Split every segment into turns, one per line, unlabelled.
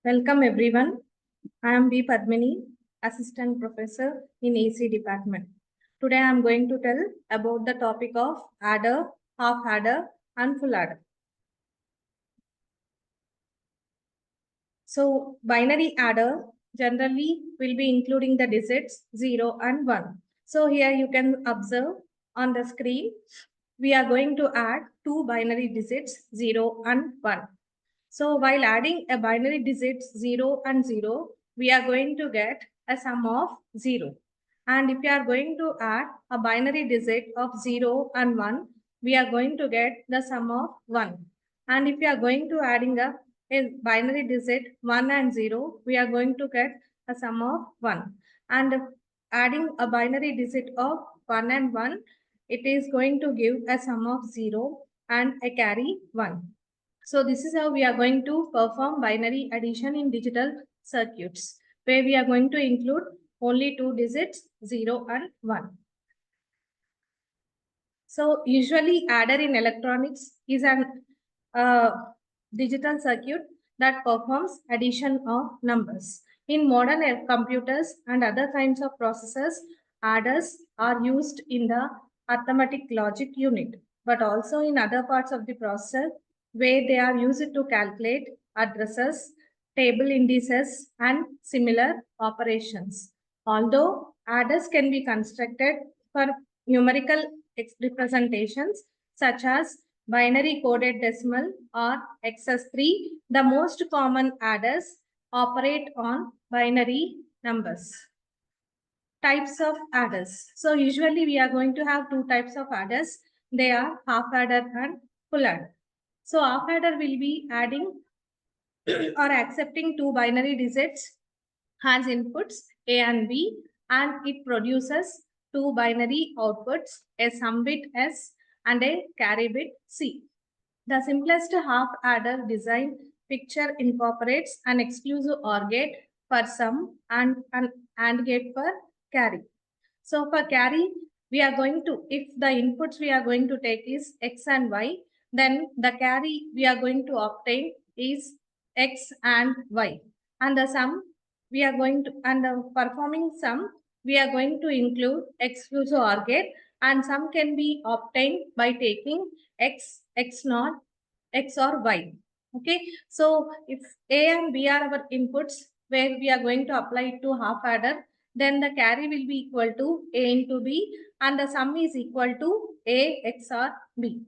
Welcome everyone. I am PADMINI, Assistant Professor in AC Department. Today I am going to tell about the topic of adder, half adder and full adder. So binary adder generally will be including the digits 0 and 1. So here you can observe on the screen, we are going to add two binary digits 0 and 1. So while adding a binary digits 0 and 0, we are going to get a sum of 0. And if you are going to add a binary digit of 0 and 1, we are going to get the sum of 1. And if you are going to adding a binary digit 1 and 0, we are going to get a sum of 1. And adding a binary digit of 1 and 1, it is going to give a sum of 0 and a carry 1. So this is how we are going to perform binary addition in digital circuits, where we are going to include only two digits, 0 and 1. So usually adder in electronics is an digital circuit that performs addition of numbers. In modern computers and other kinds of processors, adders are used in the arithmetic logic unit, but also in other parts of the processor where they are used to calculate addresses, table indices, and similar operations. Although adders can be constructed for numerical representations such as binary coded decimal or XS3, the most common adders operate on binary numbers. Types of adders. So usually we are going to have two types of adders. They are half adder and full adder. So half adder will be adding or accepting two binary digits as inputs A and B, and it produces two binary outputs, a sum bit S and a carry bit C. The simplest half adder design picture incorporates an exclusive OR gate for sum and an AND gate for carry. So for carry, we are going to, if the inputs we are going to take is X and Y, then the carry we are going to obtain is X and Y. And the sum we are going to, and the performing sum, we are going to include exclusive OR gate, and sum can be obtained by taking X, X naught, X or Y. Okay, so if A and B are our inputs where we are going to apply it to half adder, then the carry will be equal to A into B and the sum is equal to A XOR B.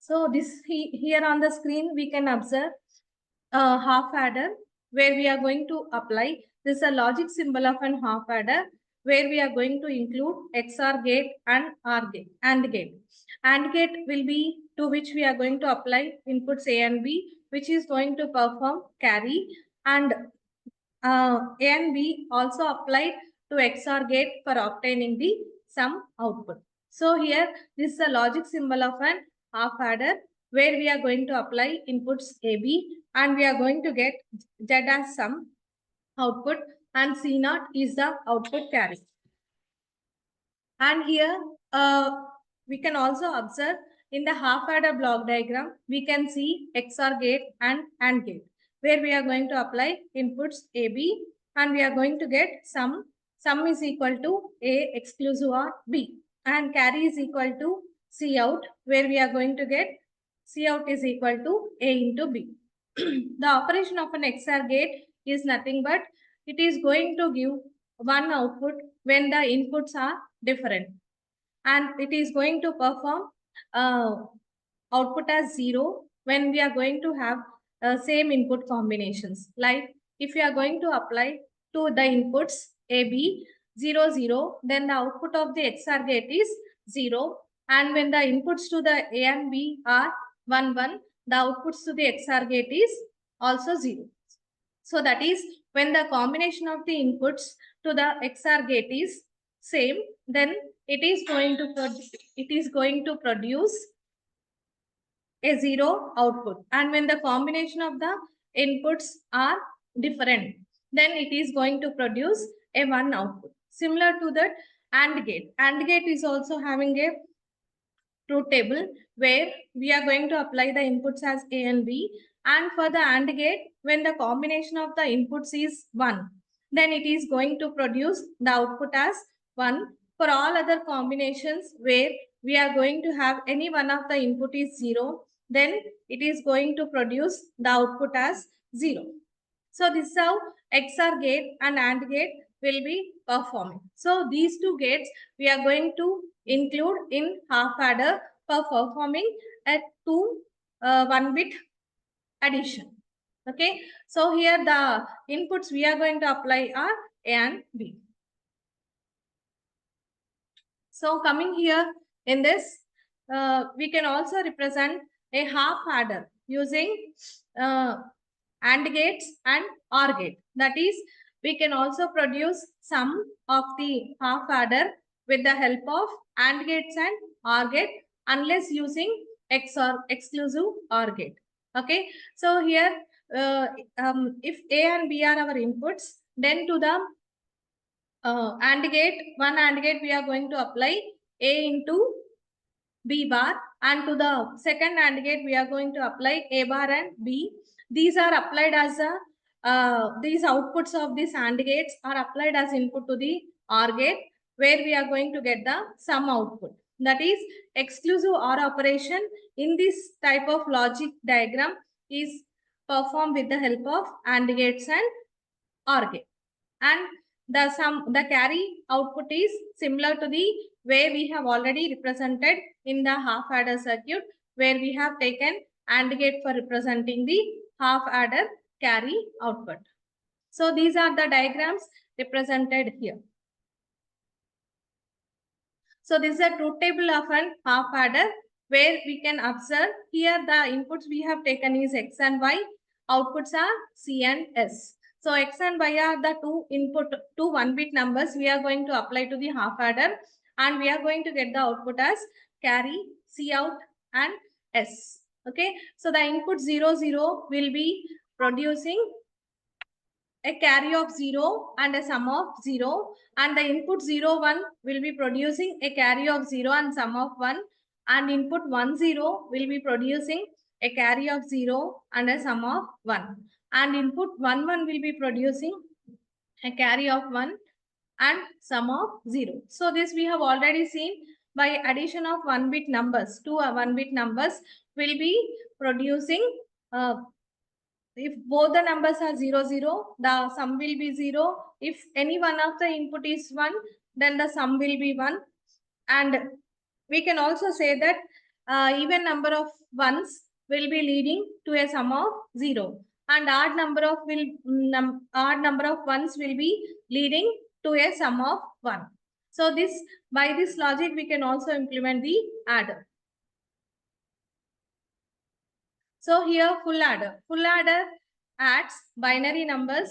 So this here on the screen, we can observe a half adder where we are going to apply. This is a logic symbol of an half adder where we are going to include XOR gate and OR gate, AND gate. AND gate will be to which we are going to apply inputs A and B, which is going to perform carry, and A and B also applied to XOR gate for obtaining the sum output. So here, this is a logic symbol of an half adder where we are going to apply inputs AB and we are going to get Z as sum output and C naught is the output carry. And here we can also observe in the half adder block diagram, we can see XOR gate and AND gate where we are going to apply inputs AB and we are going to get sum. Sum is equal to A exclusive or B and carry is equal to C out where we are going to get C out is equal to A into B. The operation of an XOR gate is nothing but it is going to give one output when the inputs are different, and it is going to perform output as 0 when we are going to have same input combinations. Like if we are going to apply to the inputs AB 0 0, then the output of the XOR gate is 0, and when the inputs to the A and B are 1 1, the outputs to the XOR gate is also 0. So that is when the combination of the inputs to the XOR gate is same, then it is going to produce a 0 output. And when the combination of the inputs are different, then it is going to produce a 1 output. Similar to that AND gate. AND gate is also having a truth table where we are going to apply the inputs as A and B. And for the AND gate, when the combination of the inputs is 1, then it is going to produce the output as 1. For all other combinations where we are going to have any one of the input is 0, then it is going to produce the output as 0. So this is how XOR gate and AND gate will be performing. So these two gates we are going to include in half adder for performing a 1-bit addition. Okay, so here the inputs we are going to apply are A and B. So coming here in this, we can also represent a half adder using AND gates and OR gate. That is, we can also produce sum of the half adder with the help of AND gates and OR gate unless using XOR exclusive OR gate. Okay, so here if A and B are our inputs, then to the AND gate, one AND gate we are going to apply A into B bar, and to the second AND gate we are going to apply A bar and B. These are applied as these outputs of these AND gates are applied as input to the OR gate, where we are going to get the sum output. That is, exclusive OR operation in this type of logic diagram is performed with the help of AND gates and OR gate. And the carry output is similar to the way we have already represented in the half adder circuit, where we have taken AND gate for representing the half adder carry output. So these are the diagrams represented here. So this is a truth table of an half adder, where we can observe here the inputs we have taken is X and Y, outputs are C and S. So X and Y are the two 1-bit numbers we are going to apply to the half adder, and we are going to get the output as carry, C out and S. Okay, so the input 0, 0 will be producing a carry of 0 and a sum of 0, and the input 0, 1 will be producing a carry of 0 and sum of 1, and input 1, 0 will be producing a carry of 0 and a sum of 1, and input 1, 1 will be producing a carry of 1 and sum of 0. So this we have already seen. By addition of 1-bit numbers, two 1-bit numbers will be producing if both the numbers are 0, 0, the sum will be 0. If any one of the input is 1, then the sum will be 1. And we can also say that even number of ones will be leading to a sum of 0. And odd number of ones will be leading to a sum of 1. So by this logic, we can also implement the adder. So here full adder. Full adder adds binary numbers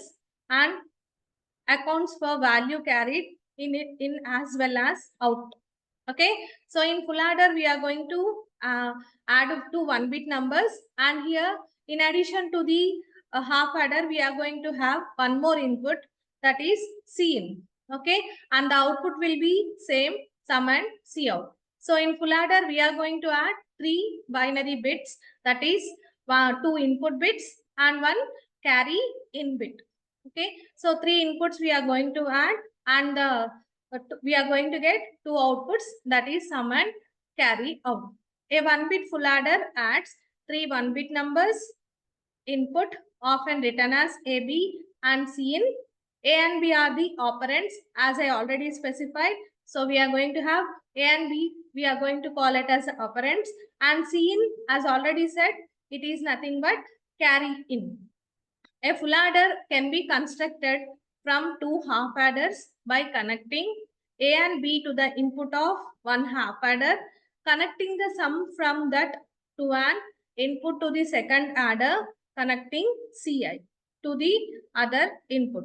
and accounts for value carried in as well as out. Okay. So in full adder, we are going to add up to 1-bit numbers, and here in addition to the half adder, we are going to have one more input, that is C in. Okay. And the output will be same, sum and C out. So in full adder, we are going to add 3 binary bits, that is 2 input bits and 1 carry in bit. Okay, so 3 inputs we are going to add, and we are going to get 2 outputs, that is sum and carry out. A 1-bit full adder adds 3 1-bit numbers input, often written as A, B and C in. A and B are the operands, as I already specified. So we are going to have A and B, we are going to call it as operands, and C in, as already said, it is nothing but carry in. A full adder can be constructed from 2 half adders by connecting A and B to the input of one half adder, connecting the sum from that to an input to the second adder, connecting CI to the other input,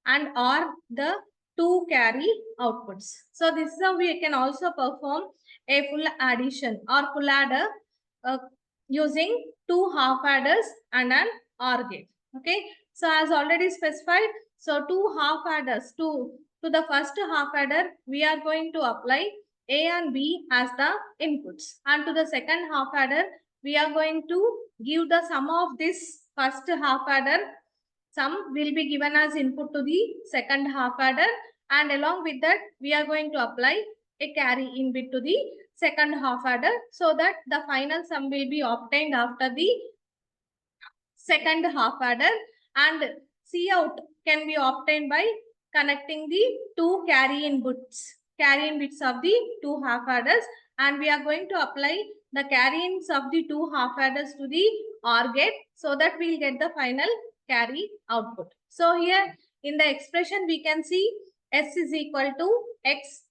and or the 2 carry outputs. So this is how we can also perform a full addition or full adder using 2 half adders and an OR gate. Okay, so as already specified, so 2 half adders to the first half adder, we are going to apply A and B as the inputs. And to the second half adder, we are going to give the sum of this first half adder. Sum will be given as input to the second half adder, and along with that, we are going to apply a carry in bit to the second half adder, so that the final sum will be obtained after the second half adder, and C out can be obtained by connecting the two carry in bits of the two half adders, and we are going to apply the carry ins of the two half adders to the OR gate, so that we will get the final carry output. So here in the expression we can see S is equal to X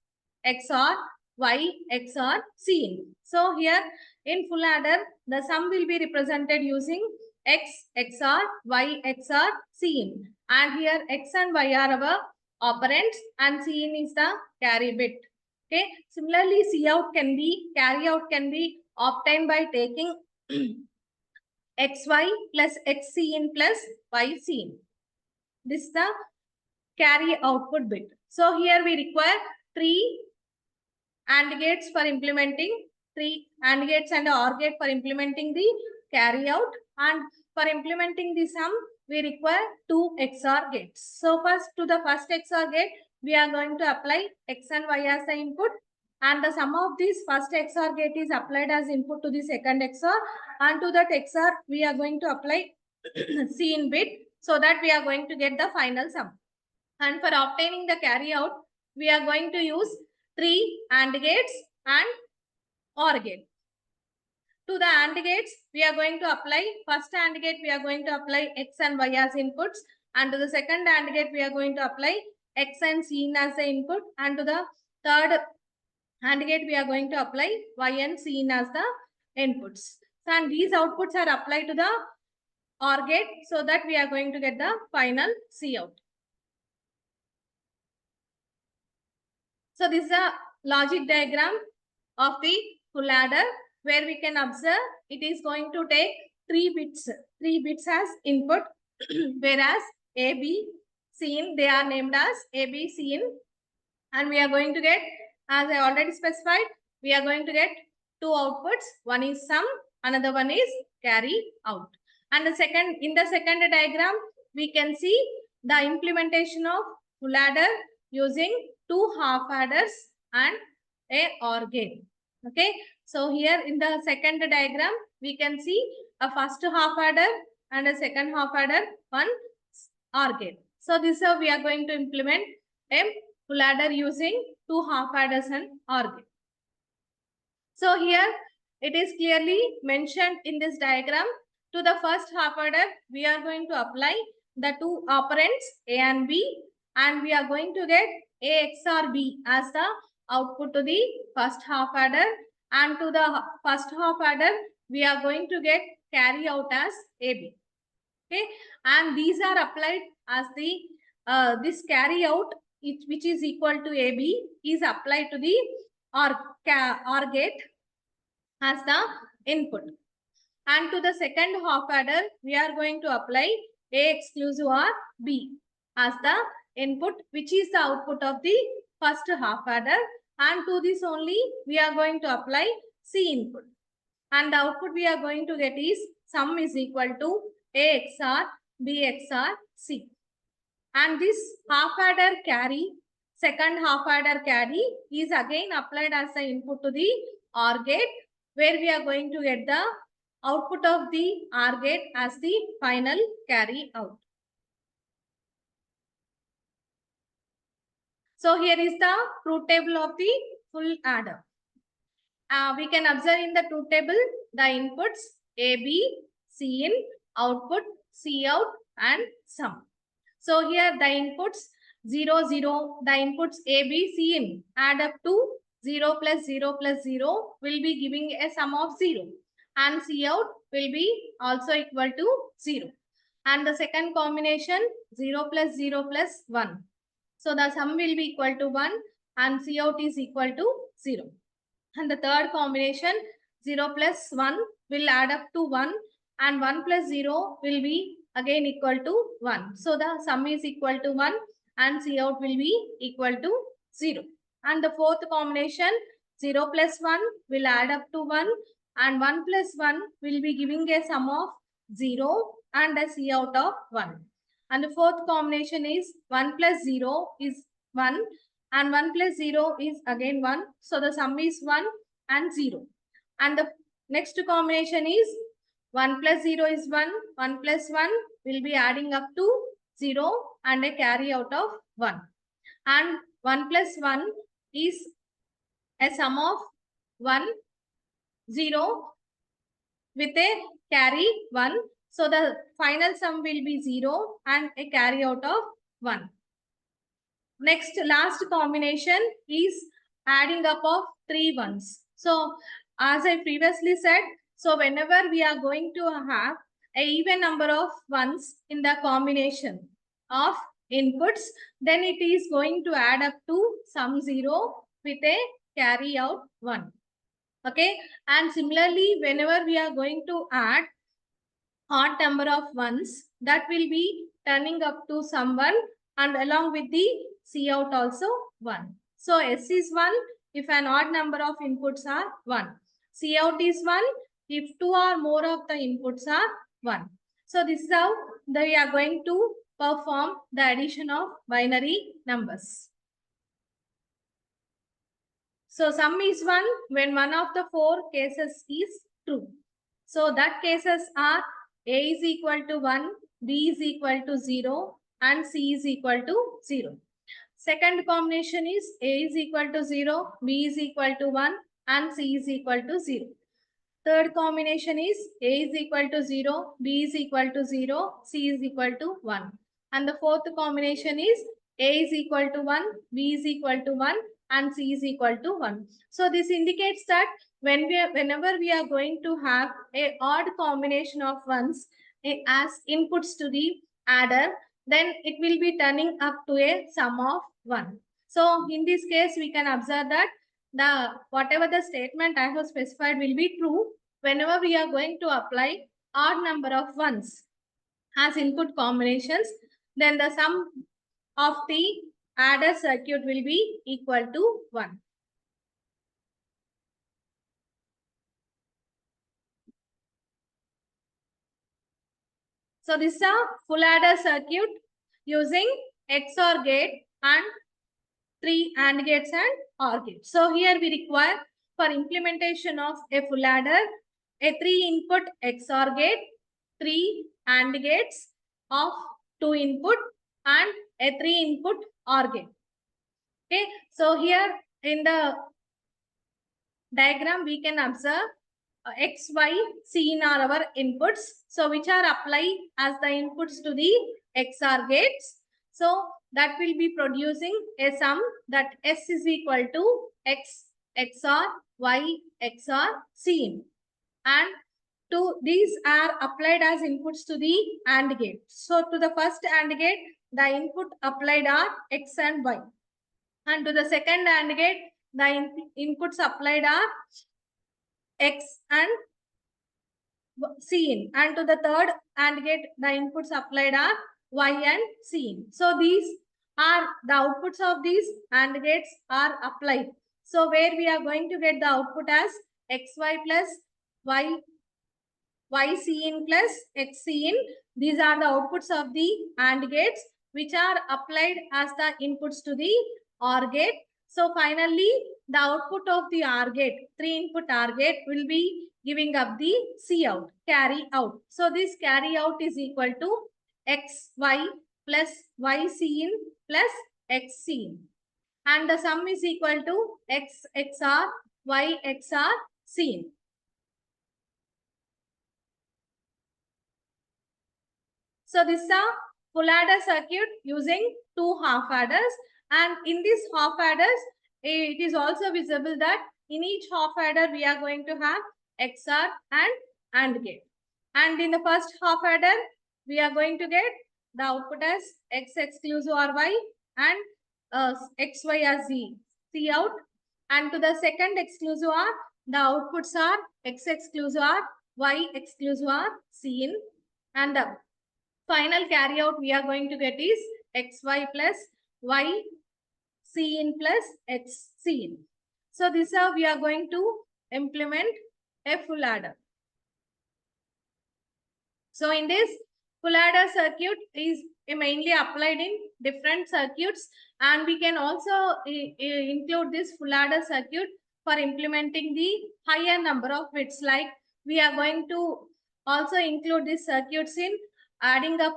XOR Y XOR Cin. So here in full adder the sum will be represented using X XOR Y XOR Cin, and here X and Y are our operands and Cin is the carry bit. Okay. Similarly, carry out can be obtained by taking XY plus XCin plus YCin. This is the carry output bit. So here we require 3 AND gates for implementing 3 AND gates and OR gate for implementing the carry out, and for implementing the sum we require 2 XOR gates. So first to the first XOR gate we are going to apply X and Y as the input, and the sum of this first XOR gate is applied as input to the second XOR, and to that XOR we are going to apply C in bit, so that we are going to get the final sum. And for obtaining the carry out we are going to use 3 AND gates and OR gate. To the AND gates, we are going to apply, first AND gate, we are going to apply X and Y as inputs. And to the second AND gate, we are going to apply X and Cin as the input. And to the third AND gate, we are going to apply Y and Cin as the inputs. So, and these outputs are applied to the OR gate, so that we are going to get the final C out. So, this is a logic diagram of the full adder, where we can observe it is going to take 3 bits as input, whereas A, B, Cin, they are named as A, B, Cin, and we are going to get, as I already specified, we are going to get 2 outputs. One is sum, another one is carry out. And in the second diagram, we can see the implementation of full adder using 2 half adders and a OR gate. Okay, so here in the second diagram we can see a first half adder and a second half adder, one OR gate. So this is how we are going to implement a full adder using 2 half adders and OR gate. So here it is clearly mentioned in this diagram. To the first half adder we are going to apply the 2 operands A and B, and we are going to get A XOR B as the output to the first half adder, and to the first half adder we are going to get carry out as AB. Okay, and these are applied as the this carry out which is equal to AB is applied to the OR gate as the input, and to the second half adder we are going to apply A exclusive or B as the input, which is the output of the first half adder, and to this only we are going to apply C input, and the output we are going to get is sum is equal to A XOR B XOR C. And this half adder carry, second half adder carry, is again applied as the input to the OR gate, where we are going to get the output of the OR gate as the final carry out. So here is the truth table of the full adder. We can observe in the truth table the inputs A, B, C in, output C out, and sum. So here the inputs 0, 0, the inputs A, B, C in add up to 0 plus 0 plus 0 will be giving a sum of 0, and C out will be also equal to 0. And the second combination 0 plus 0 plus 1. So the sum will be equal to 1 and C out is equal to 0. And the third combination 0 plus 1 will add up to 1, and 1 plus 0 will be again equal to 1. So the sum is equal to 1 and C out will be equal to 0. And the fourth combination 0 plus 1 will add up to 1 and 1 plus 1 will be giving a sum of 0 and a C out of 1. And the fourth combination is 1 plus 0 is 1 and 1 plus 0 is again 1. So the sum is 1 and 0. And the next combination is 1 plus 0 is 1, 1 plus 1 will be adding up to 0 and a carry out of 1. And 1 plus 1 is a sum of 1, 0 with a carry 1. So the final sum will be 0 and a carry out of 1. Next, last combination is adding up of 3 ones. So as I previously said, so whenever we are going to have a even number of ones in the combination of inputs, then it is going to add up to sum 0 with a carry out 1. Okay, and similarly, whenever we are going to add odd number of ones, that will be turning up to sum 1 and along with the C out also 1. So S is 1 if an odd number of inputs are 1. C out is 1 if 2 or more of the inputs are 1. So this is how we are going to perform the addition of binary numbers. So sum is 1 when one of the 4 cases is true. So that cases are A is equal to 1, B is equal to 0 and C is equal to 0. Second combination is A is equal to 0, B is equal to 1 and C is equal to 0. Third combination is A is equal to 0, B is equal to 0, C is equal to 1. And the fourth combination is A is equal to 1, B is equal to 1 and C is equal to 1. So this indicates that whenever we are going to have a odd combination of ones as inputs to the adder, then it will be turning up to a sum of 1. So in this case, we can observe that whatever the statement I have specified will be true whenever we are going to apply odd number of ones as input combinations, then the sum of the adder circuit will be equal to 1. So this is a full adder circuit using XOR gate and 3 AND gates and OR gates. So here we require for implementation of a full adder a 3 input XOR gate, 3 AND gates of 2 input and a 3 input OR gate. Okay, so here in the diagram we can observe X, Y, C are our inputs. So which are applied as the inputs to the XOR gates. So that will be producing a sum that S is equal to X XOR Y XOR C. And these are applied as inputs to the AND gate. So to the first AND gate, the input applied are X and Y. And to the second AND gate, the inputs applied are X and C in. And to the third AND gate, the inputs applied are Y and C in. So these are the outputs of these AND gates are applied. So where we are going to get the output as XY plus YC in plus XC in. These are the outputs of the AND gates which are applied as the inputs to the OR gate. So finally, the output of the OR gate, 3 input OR gate will be giving up the C out, carry out. So this carry out is equal to XY plus YC in plus XC in. And the sum is equal to X XOR Y XOR C in. So this is a full adder circuit using 2 half adders, and in these half adders it is also visible that in each half adder we are going to have XOR and AND gate. And in the first half adder we are going to get the output as X exclusive or Y and XY as C out. And to the second exclusive OR, the outputs are X exclusive OR, Y exclusive OR, C in. And the final carry out we are going to get is XY plus Y C in plus X C in. So this is how we are going to implement a full adder. So in this, full adder circuit is mainly applied in different circuits, and we can also include this full adder circuit for implementing the higher number of bits. Like we are going to also include these circuits in adding up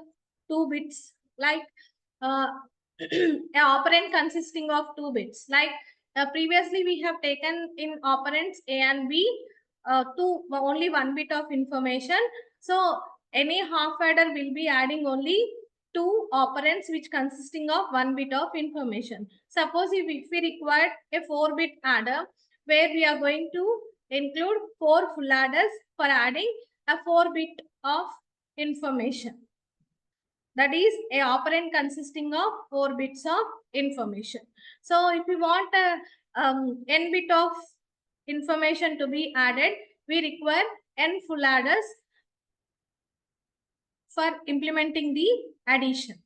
2 bits, like an operand consisting of 2 bits. Like previously we have taken in operands A and B only 1 bit of information. So any half adder will be adding only 2 operands which consisting of 1 bit of information. Suppose if we require a 4-bit adder, where we are going to include 4 full adders for adding a 4-bit of information. That is a operand consisting of 4 bits of information. So if we want a n bit of information to be added, we require n full adders for implementing the addition.